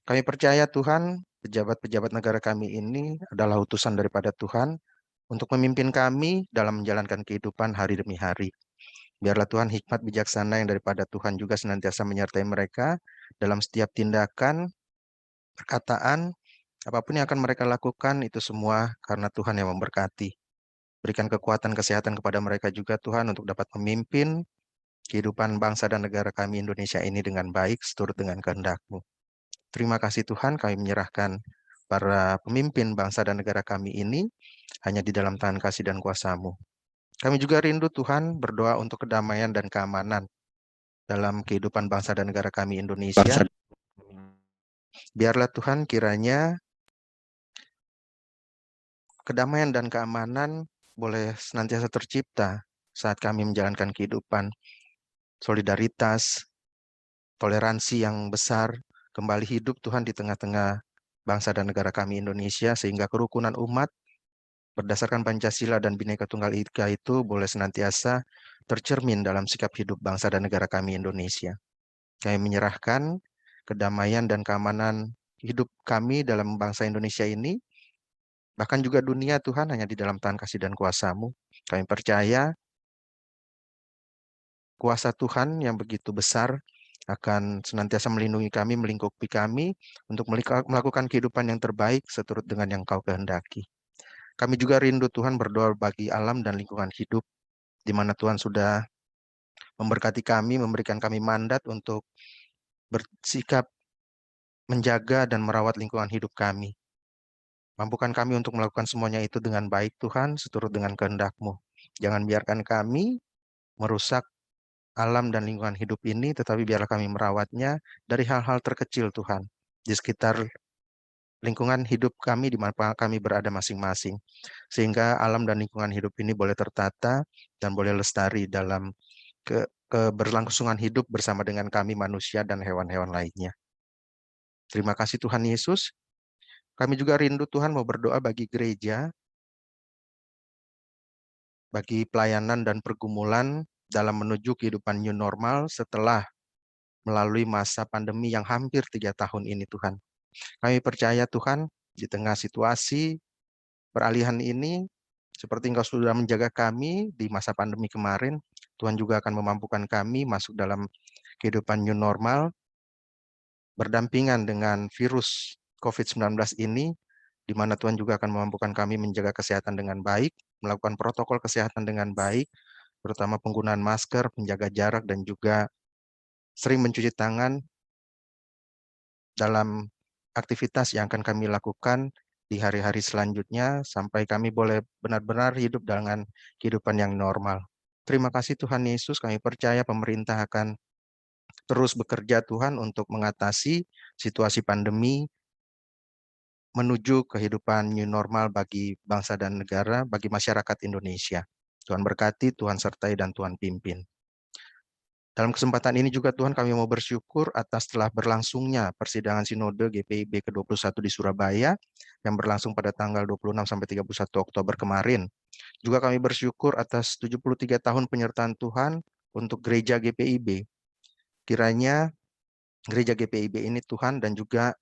Kami percaya Tuhan, pejabat-pejabat negara kami ini adalah utusan daripada Tuhan untuk memimpin kami dalam menjalankan kehidupan hari demi hari. Biarlah Tuhan hikmat bijaksana yang daripada Tuhan juga senantiasa menyertai mereka dalam setiap tindakan, perkataan, apapun yang akan mereka lakukan itu semua karena Tuhan yang memberkati. Berikan kekuatan kesehatan kepada mereka juga Tuhan untuk dapat memimpin kehidupan bangsa dan negara kami Indonesia ini dengan baik seturut dengan kehendak-Mu. Terima kasih Tuhan, kami menyerahkan para pemimpin bangsa dan negara kami ini hanya di dalam tangan kasih dan kuasa-Mu. Kami juga rindu Tuhan berdoa untuk kedamaian dan keamanan dalam kehidupan bangsa dan negara kami Indonesia. Biarlah Tuhan kiranya kedamaian dan keamanan boleh senantiasa tercipta saat kami menjalankan kehidupan. Solidaritas, toleransi yang besar, kembali hidup Tuhan di tengah-tengah bangsa dan negara kami Indonesia, sehingga kerukunan umat berdasarkan Pancasila dan Bhinneka Tunggal Ika itu boleh senantiasa tercermin dalam sikap hidup bangsa dan negara kami Indonesia. Kami menyerahkan kedamaian dan keamanan hidup kami dalam bangsa Indonesia ini, bahkan juga dunia Tuhan hanya di dalam tangan kasih dan kuasa-Mu. Kami percaya kuasa Tuhan yang begitu besar akan senantiasa melindungi kami, melingkupi kami untuk melakukan kehidupan yang terbaik seturut dengan yang Kau kehendaki. Kami juga rindu Tuhan berdoa bagi alam dan lingkungan hidup, di mana Tuhan sudah memberkati kami, memberikan kami mandat untuk bersikap menjaga dan merawat lingkungan hidup kami. Mampukan kami untuk melakukan semuanya itu dengan baik Tuhan, seturut dengan kehendak-Mu. Jangan biarkan kami merusak alam dan lingkungan hidup ini, tetapi biarlah kami merawatnya dari hal-hal terkecil Tuhan, di sekitar lingkungan hidup kami di mana kami berada masing-masing, sehingga alam dan lingkungan hidup ini boleh tertata dan boleh lestari dalam keberlangsungan hidup bersama dengan kami manusia dan hewan-hewan lainnya. Terima kasih Tuhan Yesus. Kami juga rindu Tuhan mau berdoa bagi gereja, bagi pelayanan dan pergumulan dalam menuju kehidupan new normal setelah melalui masa pandemi yang hampir 3 tahun ini Tuhan. Kami percaya Tuhan, di tengah situasi peralihan ini, seperti Engkau sudah menjaga kami di masa pandemi kemarin, Tuhan juga akan memampukan kami masuk dalam kehidupan new normal, berdampingan dengan virus COVID-19 ini, di mana Tuhan juga akan memampukan kami menjaga kesehatan dengan baik, melakukan protokol kesehatan dengan baik, terutama penggunaan masker, menjaga jarak, dan juga sering mencuci tangan dalam aktivitas yang akan kami lakukan di hari-hari selanjutnya, sampai kami boleh benar-benar hidup dengan kehidupan yang normal. Terima kasih Tuhan Yesus, kami percaya pemerintah akan terus bekerja Tuhan untuk mengatasi situasi pandemi, menuju kehidupan new normal bagi bangsa dan negara, bagi masyarakat Indonesia. Tuhan berkati, Tuhan sertai, dan Tuhan pimpin. Dalam kesempatan ini juga Tuhan kami mau bersyukur atas telah berlangsungnya persidangan Sinode GPIB ke-21 di Surabaya yang berlangsung pada tanggal 26 sampai 31 Oktober kemarin. Juga kami bersyukur atas 73 tahun penyertaan Tuhan untuk gereja GPIB. Kiranya gereja GPIB ini Tuhan dan juga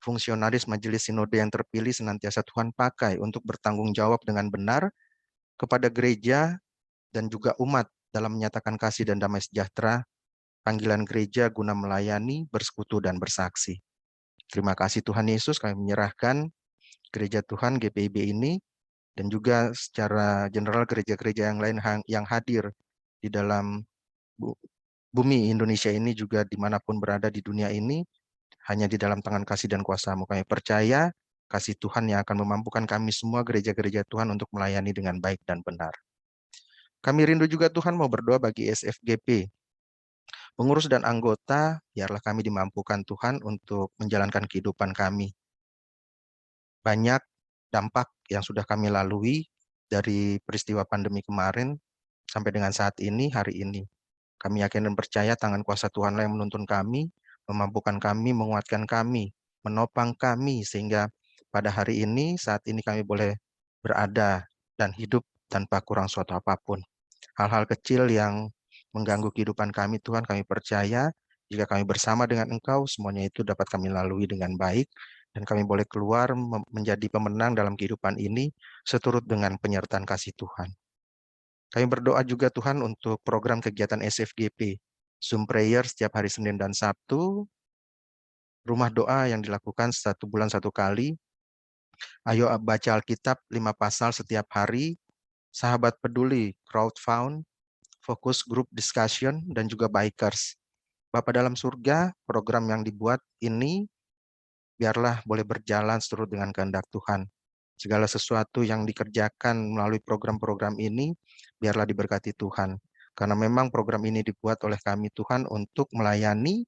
fungsionaris majelis sinode yang terpilih senantiasa Tuhan pakai untuk bertanggung jawab dengan benar kepada gereja dan juga umat dalam menyatakan kasih dan damai sejahtera, panggilan gereja guna melayani, bersekutu, dan bersaksi. Terima kasih Tuhan Yesus, kami menyerahkan gereja Tuhan GPIB ini, dan juga secara general gereja-gereja yang lain yang hadir di dalam bumi Indonesia ini, juga dimanapun berada di dunia ini, hanya di dalam tangan kasih dan kuasa-Mu. Kami percaya kasih Tuhan yang akan memampukan kami semua gereja-gereja Tuhan untuk melayani dengan baik dan benar. Kami rindu juga Tuhan mau berdoa bagi SFGP. Pengurus dan anggota, biarlah kami dimampukan Tuhan untuk menjalankan kehidupan kami. Banyak dampak yang sudah kami lalui dari peristiwa pandemi kemarin sampai dengan saat ini, hari ini. Kami yakin dan percaya tangan kuasa Tuhanlah yang menuntun kami, memampukan kami, menguatkan kami, menopang kami, sehingga pada hari ini, saat ini kami boleh berada dan hidup tanpa kurang suatu apapun. Hal-hal kecil yang mengganggu kehidupan kami, Tuhan, kami percaya jika kami bersama dengan Engkau, semuanya itu dapat kami lalui dengan baik, dan kami boleh keluar menjadi pemenang dalam kehidupan ini, seturut dengan penyertaan kasih Tuhan. Kami berdoa juga Tuhan untuk program kegiatan SFGP, Zoom Prayer setiap hari Senin dan Sabtu, rumah doa yang dilakukan 1 bulan 1 kali, ayo baca Alkitab 5 pasal setiap hari, sahabat peduli, crowdfund, fokus group discussion, dan juga bikers. Bapa dalam surga, program yang dibuat ini biarlah boleh berjalan seturut dengan kehendak Tuhan. Segala sesuatu yang dikerjakan melalui program-program ini, biarlah diberkati Tuhan. Karena memang program ini dibuat oleh kami Tuhan untuk melayani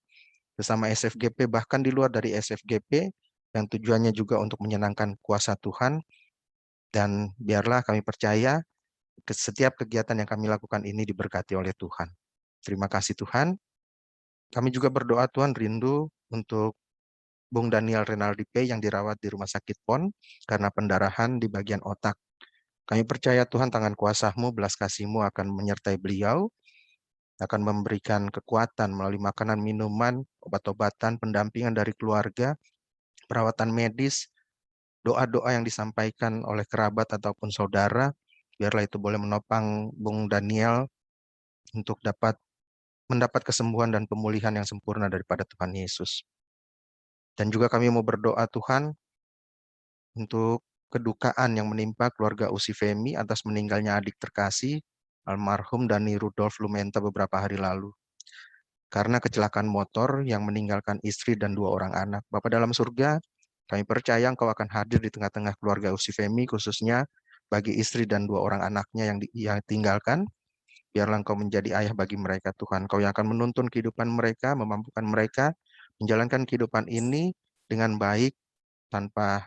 bersama SFGP, bahkan di luar dari SFGP, yang tujuannya juga untuk menyenangkan kuasa Tuhan. Dan biarlah kami percaya setiap kegiatan yang kami lakukan ini diberkati oleh Tuhan. Terima kasih Tuhan. Kami juga berdoa Tuhan, rindu untuk Bung Daniel Renaldi P. yang dirawat di Rumah Sakit PON karena pendarahan di bagian otak. Kami percaya Tuhan, tangan kuasa-Mu, belas kasih-Mu akan menyertai beliau, akan memberikan kekuatan melalui makanan, minuman, obat-obatan, pendampingan dari keluarga, perawatan medis, doa-doa yang disampaikan oleh kerabat ataupun saudara, biarlah itu boleh menopang Bung Daniel untuk dapat mendapat kesembuhan dan pemulihan yang sempurna daripada Tuhan Yesus. Dan juga kami mau berdoa Tuhan untuk kedukaan yang menimpa keluarga Usi Femi atas meninggalnya adik terkasih, almarhum Dani Rudolf Lumenta beberapa hari lalu. Karena kecelakaan motor yang meninggalkan istri dan 2 orang anak. Bapa dalam surga, kami percaya Engkau akan hadir di tengah-tengah keluarga Usi Femi, khususnya bagi istri dan 2 orang anaknya yang tinggalkan. Biarlah Engkau menjadi ayah bagi mereka Tuhan. Engkau yang akan menuntun kehidupan mereka, memampukan mereka menjalankan kehidupan ini dengan baik tanpa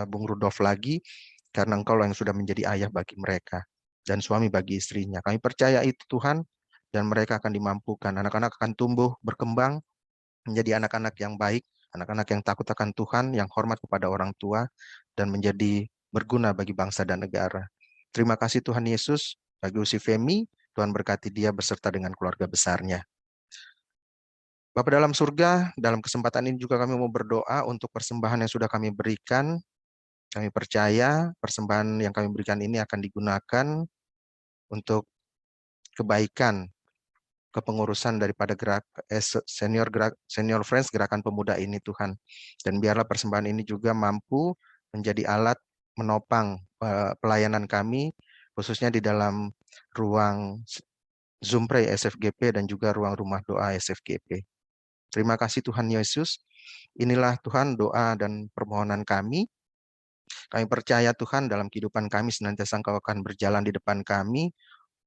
Bung Rudolf lagi, karena Engkau yang sudah menjadi ayah bagi mereka dan suami bagi istrinya. Kami percaya itu Tuhan, dan mereka akan dimampukan. Anak-anak akan tumbuh, berkembang, menjadi anak-anak yang baik, anak-anak yang takut akan Tuhan, yang hormat kepada orang tua, dan menjadi berguna bagi bangsa dan negara. Terima kasih Tuhan Yesus, bagi Usi Femi, Tuhan berkati dia beserta dengan keluarga besarnya. Bapa dalam surga, dalam kesempatan ini juga kami mau berdoa untuk persembahan yang sudah kami berikan. Kami percaya persembahan yang kami berikan ini akan digunakan untuk kebaikan kepengurusan daripada senior Friends Gerakan Pemuda ini Tuhan. Dan biarlah persembahan ini juga mampu menjadi alat menopang pelayanan kami, khususnya di dalam ruang Zoom Pray SFGP dan juga ruang rumah doa SFGP. Terima kasih Tuhan Yesus. Inilah Tuhan doa dan permohonan kami. Kami percaya Tuhan dalam kehidupan kami senantiasa Engkau akan berjalan di depan kami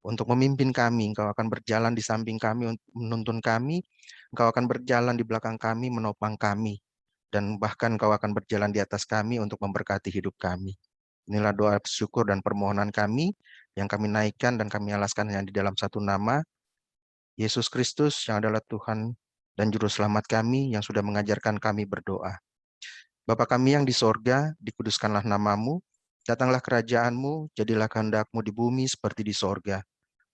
untuk memimpin kami. Engkau akan berjalan di samping kami untuk menuntun kami. Engkau akan berjalan di belakang kami menopang kami. Dan bahkan Engkau akan berjalan di atas kami untuk memberkati hidup kami. Inilah doa syukur dan permohonan kami yang kami naikkan dan kami alaskan hanya di dalam satu nama, Yesus Kristus yang adalah Tuhan dan Juru Selamat kami yang sudah mengajarkan kami berdoa. Bapa kami yang di sorga, dikuduskanlah namamu, datanglah kerajaanmu, jadilah kehendakmu di bumi seperti di sorga.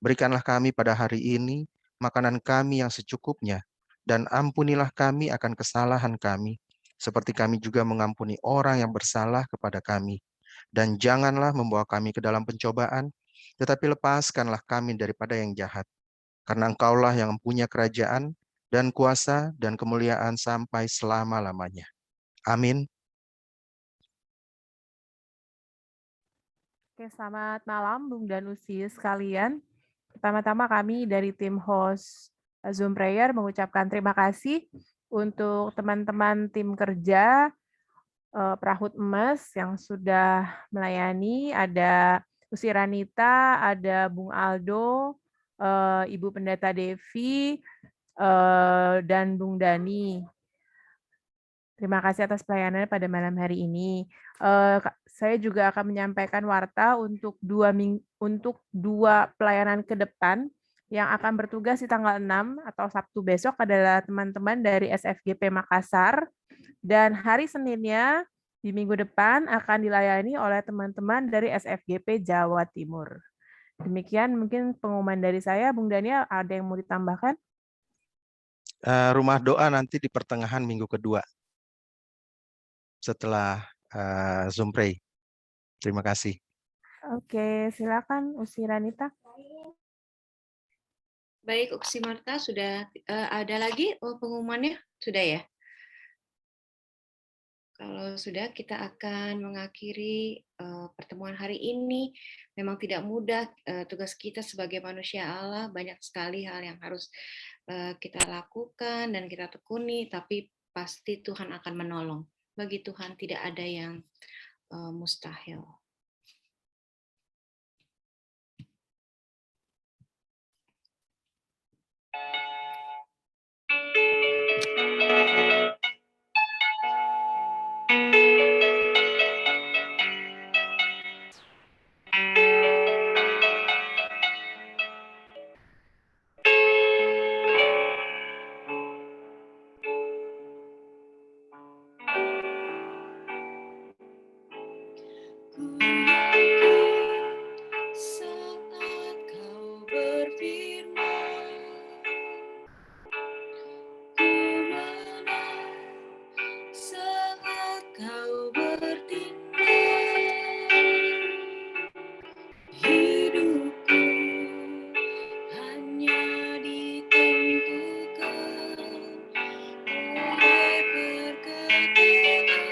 Berikanlah kami pada hari ini makanan kami yang secukupnya, dan ampunilah kami akan kesalahan kami, seperti kami juga mengampuni orang yang bersalah kepada kami. Dan janganlah membawa kami ke dalam pencobaan, tetapi lepaskanlah kami daripada yang jahat. Karena Engkaulah yang mempunyai kerajaan, dan kuasa, dan kemuliaan sampai selama-lamanya. Amin. Oke, selamat malam Bung Danusi sekalian. Pertama-tama kami dari tim host Zoom Prayer mengucapkan terima kasih untuk teman-teman tim kerja Prahut Emas yang sudah melayani. Ada Usiranita, ada Bung Aldo, Ibu Pendeta Devi, dan Bung Dani. Terima kasih atas pelayanannya pada malam hari ini. Saya juga akan menyampaikan warta untuk dua pelayanan ke depan yang akan bertugas di tanggal 6 atau Sabtu besok adalah teman-teman dari SFGP Makassar, dan hari Seninnya di minggu depan akan dilayani oleh teman-teman dari SFGP Jawa Timur. Demikian mungkin pengumuman dari saya. Bung Daniel, ada yang mau ditambahkan? Rumah doa nanti di pertengahan minggu kedua setelah Zoom Pray. Terima kasih. Oke, silakan Usiranita. Baik, Uksi Marta, sudah ada lagi pengumumannya? Sudah ya? Kalau sudah, kita akan mengakhiri pertemuan hari ini. Memang tidak mudah, tugas kita sebagai manusia Allah, banyak sekali hal yang harus kita lakukan dan kita tekuni, tapi pasti Tuhan akan menolong. Bagi Tuhan tidak ada yang mustahil. Saat kau berfirman, ku menang. Saat kau bertindak, hidupku hanya ditentukan oleh perkataanmu.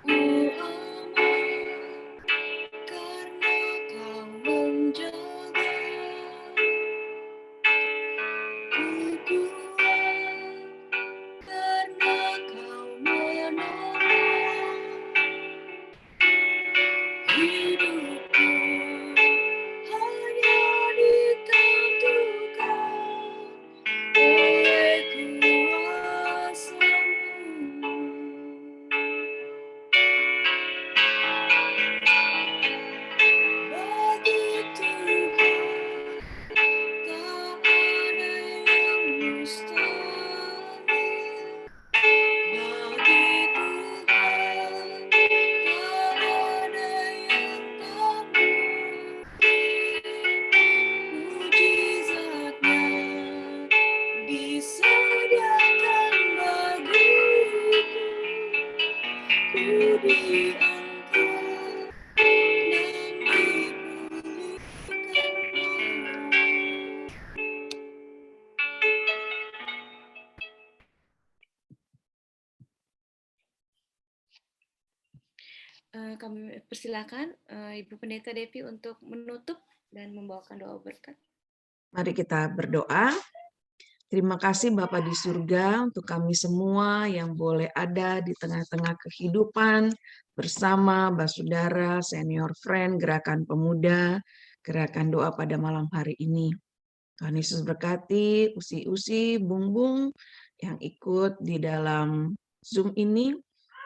Ku aman karena kau menjaga. Ku kuat karena kau menolong. Hidupku hanya ditentukan oleh kuasa-Mu. Bagi Tuhan tak ada yang mustahil. Bagi Tuhan tak ada yang tak mungkin. Mujizatnya disediakan bagiku. Ku diangkat dan dipulihkan. kami persilakan Ibu Pendeta Devi untuk menutup dan membawakan doa berkat. Mari kita berdoa. Terima kasih Bapa di surga untuk kami semua yang boleh ada di tengah-tengah kehidupan bersama Basudara, Senior Friend, Gerakan Pemuda, Gerakan Doa pada malam hari ini. Tuhan Yesus berkati usi-usi, bung-bung yang ikut di dalam Zoom ini,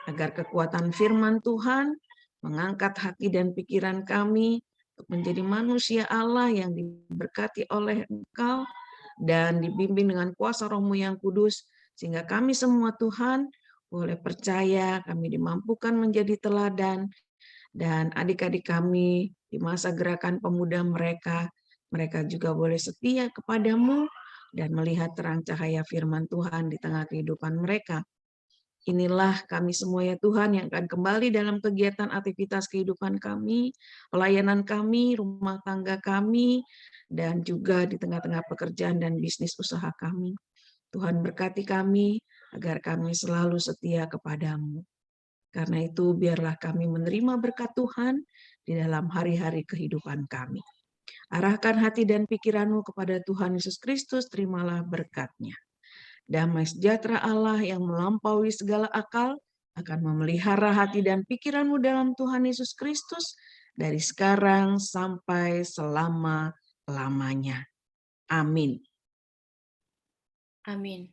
agar kekuatan firman Tuhan mengangkat hati dan pikiran kami untuk menjadi manusia Allah yang diberkati oleh Engkau, dan dibimbing dengan kuasa Roh-Mu yang kudus, sehingga kami semua Tuhan boleh percaya, kami dimampukan menjadi teladan, dan adik-adik kami di masa gerakan pemuda mereka juga boleh setia kepadamu dan melihat terang cahaya firman Tuhan di tengah kehidupan mereka. Inilah kami semua ya Tuhan yang akan kembali dalam kegiatan aktivitas kehidupan kami, pelayanan kami, rumah tangga kami, dan juga di tengah-tengah pekerjaan dan bisnis usaha kami. Tuhan berkati kami agar kami selalu setia kepadamu. Karena itu biarlah kami menerima berkat Tuhan di dalam hari-hari kehidupan kami. Arahkan hati dan pikiranmu kepada Tuhan Yesus Kristus, terimalah berkat-Nya. Damai sejahtera Allah yang melampaui segala akal akan memelihara hati dan pikiranmu dalam Tuhan Yesus Kristus dari sekarang sampai selama-lamanya. Amin. Amin.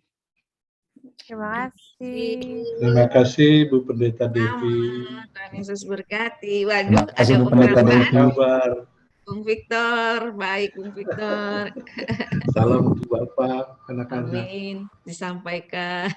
Terima kasih. Terima kasih Bu Pendeta Devi. Tuhan Yesus berkati. Terima Waduh, kasih ada Bu Pendeta beberapa. Devi. Kabar. Bung Victor, baik Bung Victor. Salam untuk Bapak, anak-anak. Amin. Disampaikan.